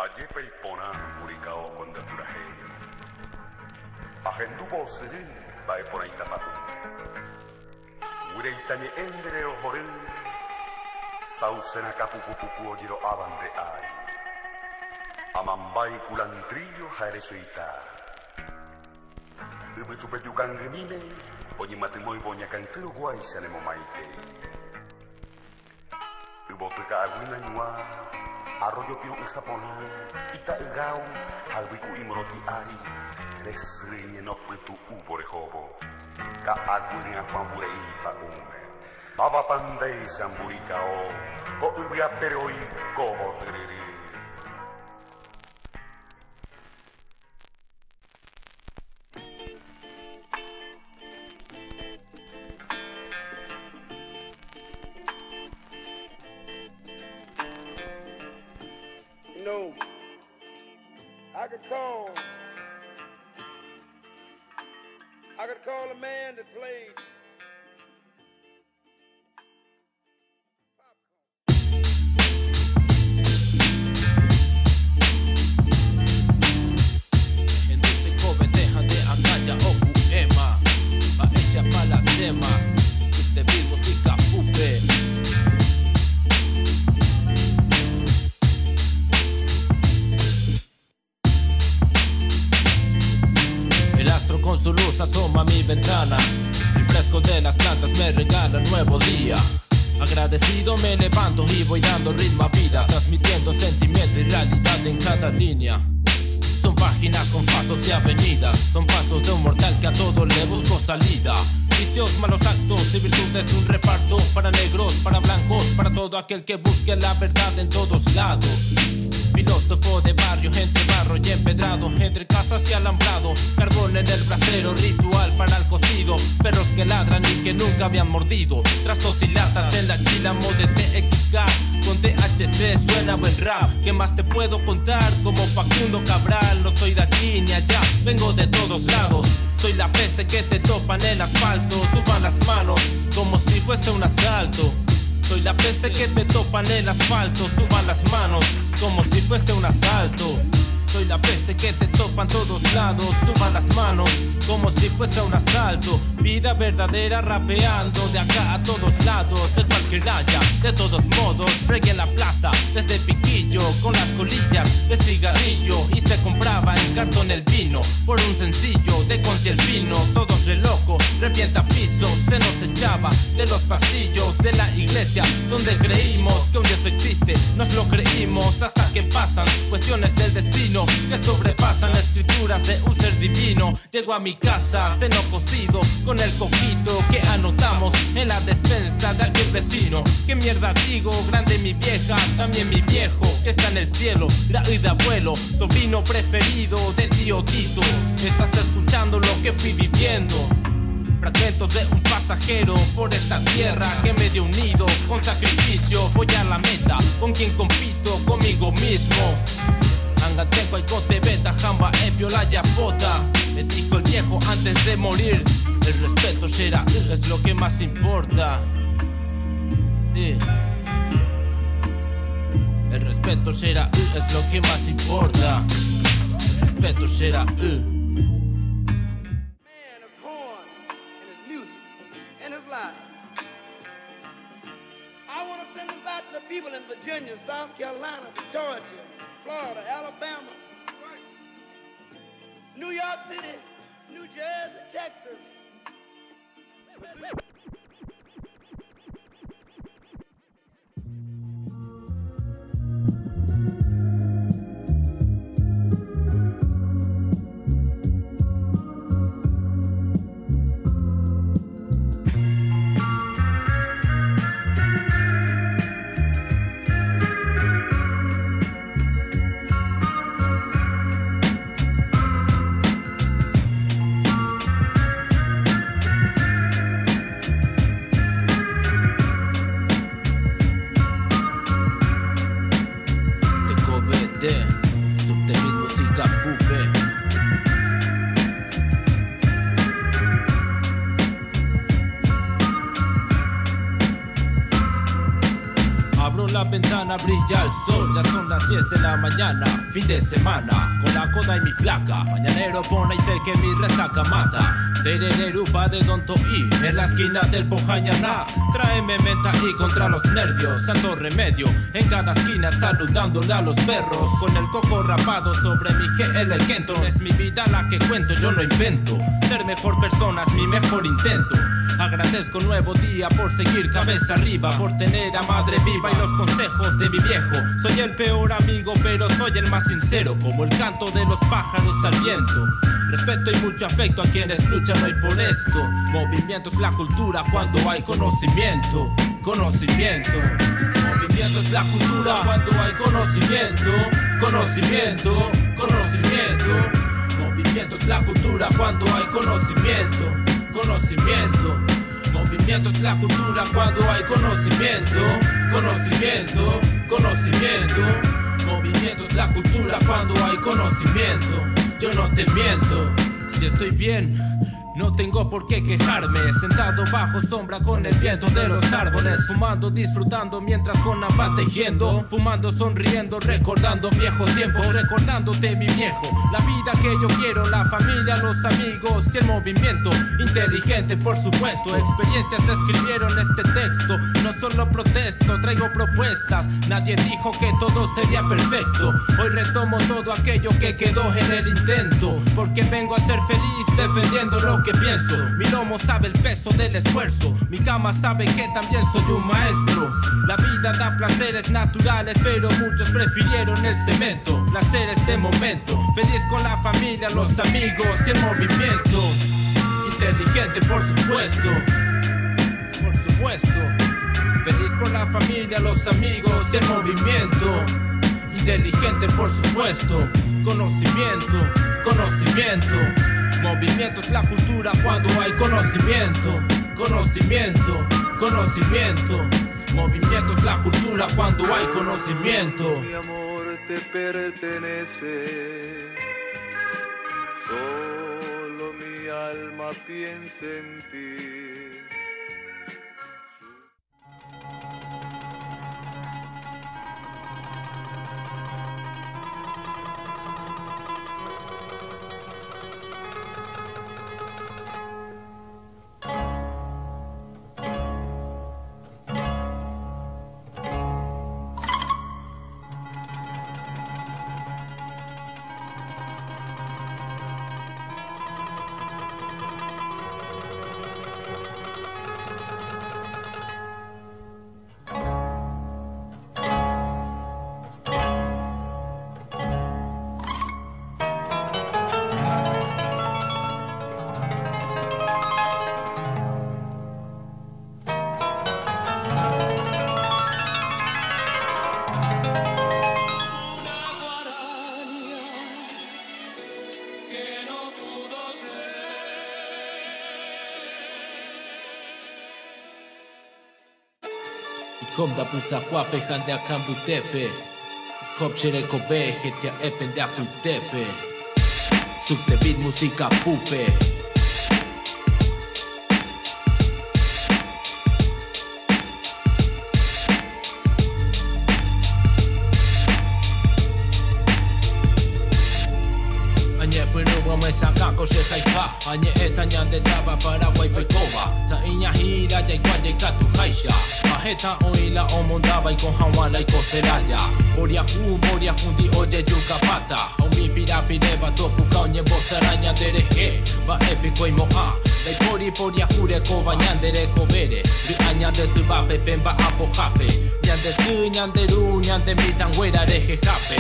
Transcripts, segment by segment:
Ayer peipona murikao con de furaje. Ajendu bosiri bae por ahí tapapu. Ureitanye endere ojori. Sausena capupupupu ojiro abande ai. Amambai culantrillo jaresuita. Ubetu peyukan gemine. Oñi matimoy boña cantero guay sanemo maite. Ubotuka aguina ñua. Arroyo pio usapona, ita egao, albiku imroti ari, resriñe no putu uborejobo, ka aguinia pamburei pa ume, baba pandei samburikao, ko ubia peroi kobo tereri. No, I could call a man that played Gente te cobe, deja de acalla oku ema, a ella pa la tema, si te vi música pupe. Con su luz asoma a mi ventana. El fresco de las plantas me regala un nuevo día. Agradecido me levanto y voy dando ritmo a vida, transmitiendo sentimiento y realidad en cada línea. Son páginas con pasos y avenidas, son pasos de un mortal que a todo le busco salida. Vicios, malos actos y virtudes de un reparto, para negros, para blancos, para todo aquel que busque la verdad en todos lados. Filósofo de barrio, entre barro y empedrado, entre casas y alambrado, carbón en el brasero, ritual para el cocido, perros que ladran y que nunca habían mordido, trastos y latas en la chilamo de TXK, con THC suena buen rap. ¿Qué más te puedo contar? Como Facundo Cabral, no estoy de aquí ni allá, vengo de todos lados. Soy la peste que te topa en el asfalto, suban las manos como si fuese un asalto. Soy la peste que te topa en el asfalto, suban las manos como si fuese un asalto. Soy la peste que te topa en todos lados, suban las manos como si fuese un asalto. Vida verdadera rapeando de acá a todos lados, de cualquier haya, de todos modos. Reggae en la plaza, desde Piquillo, con las colillas de cigarrillo. Y se compraba en cartón el vino, por un sencillo de concierto fino. Todos re loco, revienta pisos, se nos echaba de los pasillos de la iglesia, donde creímos que un Dios existe. Nos lo creímos hasta que pasan cuestiones del destino que sobrepasan escrituras de un ser divino. Llego a mi casa, seno cocido, con el coquito que anotamos en la despensa de aquel vecino. ¿Qué mierda digo? Grande mi vieja, también mi viejo, que está en el cielo, la de abuelo, sobrino preferido de tío Tito. Estás escuchando lo que fui viviendo. Fragmentos de un pasajero por esta tierra que me dio unido con sacrificio. Voy a la meta, con quien compito, conmigo mismo. Angateco y cote beta, jamba, epio, la yapota. Me dijo el viejo antes de morir, el respeto será es lo que más importa. Sí. El respeto será es lo que más importa. El respeto será I want to send this out to the people in Virginia, South Carolina, Georgia, Florida, Alabama, New York City, New Jersey, Texas. por la ventana brilla el sol. Ya son las 10 de la mañana, fin de semana. Con la coda y mi flaca, mañanero pone y te que mi resaca mata. Terererupa de Don Toí, en la esquina del Pojañaná. Tráeme menta y contra los nervios, santo remedio. En cada esquina saludándole a los perros. Con el coco rapado sobre mi GL Kenton. Es mi vida la que cuento, yo no invento. Ser mejor persona es mi mejor intento. Agradezco un nuevo día por seguir cabeza arriba, por tener a madre viva y los consejos de mi viejo. Soy el peor amigo pero soy el más sincero, como el canto de los pájaros al viento. Respeto y mucho afecto a quienes luchan hoy por esto. Movimiento es la cultura cuando hay conocimiento. Conocimiento. Movimiento es la cultura cuando hay conocimiento. Conocimiento. Conocimiento. Movimiento es la cultura cuando hay conocimiento. Conocimiento. Movimiento es la cultura cuando hay conocimiento. Conocimiento. Conocimiento. Movimiento es la cultura cuando hay conocimiento. Yo no te miento, si estoy bien, no tengo por qué quejarme. Sentado bajo sombra con el viento de los árboles, fumando, disfrutando mientras con ambas tejiendo. Fumando, sonriendo, recordando viejos tiempos. Recordándote mi viejo, la vida que yo quiero, la familia, los amigos y el movimiento. Inteligente por supuesto, experiencias escribieron este texto. No solo protesto, traigo propuestas. Nadie dijo que todo sería perfecto. Hoy retomo todo aquello que quedó en el intento, porque vengo a ser feliz defendiendo lo que pienso. Mi lomo sabe el peso del esfuerzo, mi cama sabe que también soy un maestro. La vida da placeres naturales, pero muchos prefirieron el cemento. Placeres de momento, feliz con la familia, los amigos y el movimiento. Inteligente por supuesto, por supuesto. Feliz por la familia, los amigos y el movimiento. Inteligente por supuesto. Conocimiento, conocimiento. Movimiento es la cultura cuando hay conocimiento. Conocimiento, conocimiento. Movimiento es la cultura cuando hay conocimiento. Mi amor te pertenece. Solo mi alma piensa en ti. Komda Pusahuape, Hande Akambutepe, Hopchere Kobe, Getia Epen de Aputepe, Subtebit Música Pupe. Sangako Shehaija, Añe Etañan Taba, Paraguay Pecoba, Saiña Hira, Yaiguaya Katu Haisha, Majeta Oila Omondaba y con Hawala y Coseraya, Boriahu, Boriahundi, Oye Yucapata, Omi Pirapireba, Topuca, Oñe Bosaraña Dereje, Va Epico y Moa, Pori Poriahure, Cobañan Derecobere, Riaña de Subape, Pemba Apojape, Ñan de Su, Ñan de Ru, Ñan de Mitanguera, Rejejape.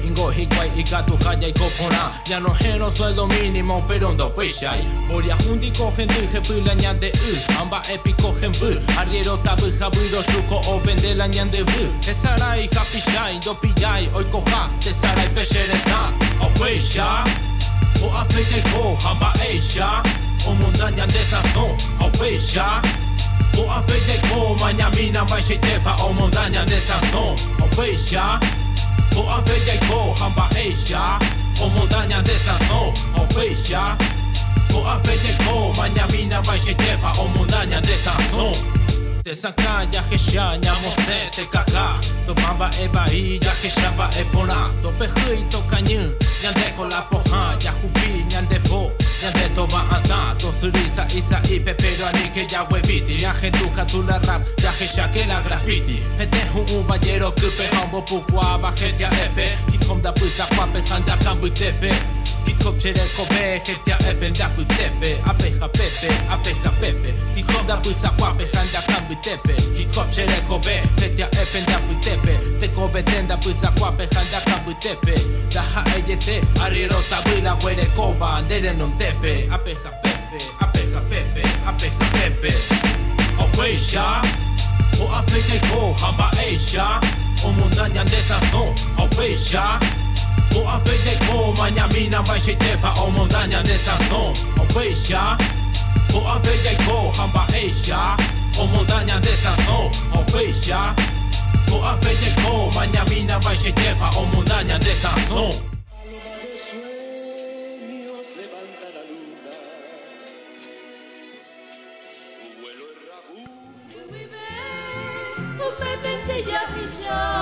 Ingo Higuay y Catujaya y Copona. Ya no geno sueldo mínimo, pero no pechai. Boria Jundi cogen du, Jepula ñan de Amba épico genbu. Arriero tabu, Jabuiro Shuko, o vende la ñan de Bu. Esarai, Japishai, do pillai, hoy coja, Tesarai Peshereta. O pecha, o apeche ko, Jamba Eisha, o montaña de sazón, o pecha. O apeche ko, Mañamina, Baixetepa, o montaña de sazón, o pecha. O Apeya y Ko, Hamba Eisha, o montaña de sazón, o Peisha. O Apeya y Ko, Mañamina, Baixetepa, o montaña de sazón. Te sancaya que ya ñamose te caga. Tomaba e bahía que ya va e pona. To pejito cañón, ñande con la poja, ya jubi, ñande po, ñande toba anda. To surisa isa y pepero ani que ya hueviti. Ya gentuca tu la rap, ya que ya que la graffiti. Este es un ballero que pejambo pukwa bajetia epe. Hip hop da puisa guape, handa cambu tepe. Hip hop chere kobe, jetia epe, da pu tepe. Apeja pepe, apeja pepe. Hip hop da puisa guape, handa cambu tepe. Hip hop chere kobe, jetia epe, da pu tepe. Te kobe tenda puisa guape, handa cambu tepe. Da ha eyete, arriero tabuila, huere koba, andere non tepe. Apeja pepe, apeja pepe, apeja pepe. Opeja, o apeja ko, hamba eja. O montaña de sazón, opeja. O apeja ko, mañamina baixei tepa. O montaña de sazón, opeja. O apeja ko, hamba eja. O montaña de sazón, opeja. O apeja ko, mañamina baixei tepa. O montaña de sazón. Pepe te llama